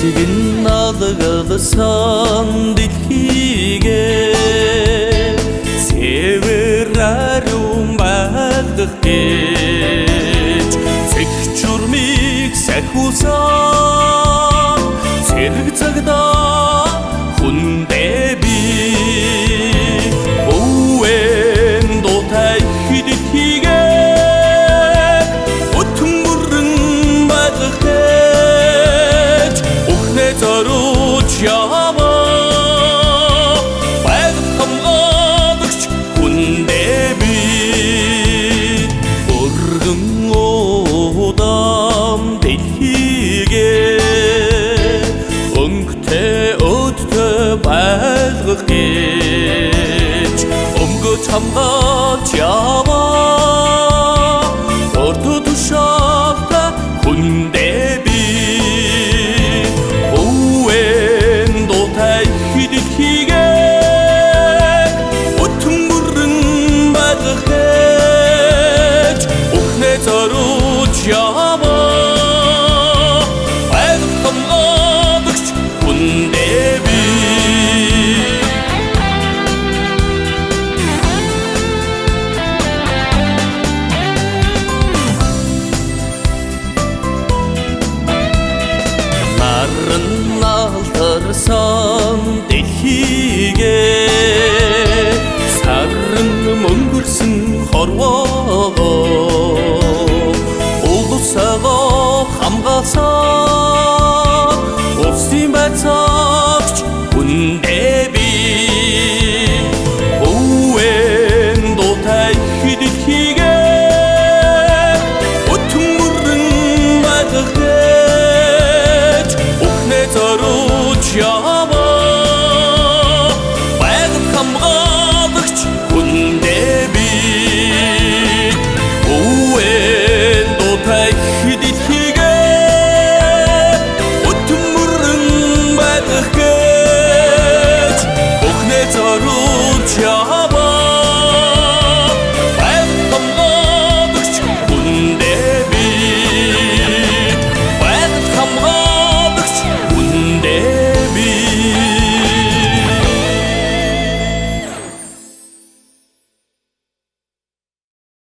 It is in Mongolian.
Есігін алғылысан дэлхийгээ Север ариун байлгах гэж Цэгчүрмийг сахиусан Цэрэг цагдаа хүндээ би Өвэн дуутай дэлхийгээ Өтөн бүрэн байлгах гэж Ухнээ зориуч яваа Байгт хамгаалагч хүндээ би Өргөн удаан дэлхийгээ Өнгөтэй өдтэй байлгах гэж Өмгөж хамгаалж яваа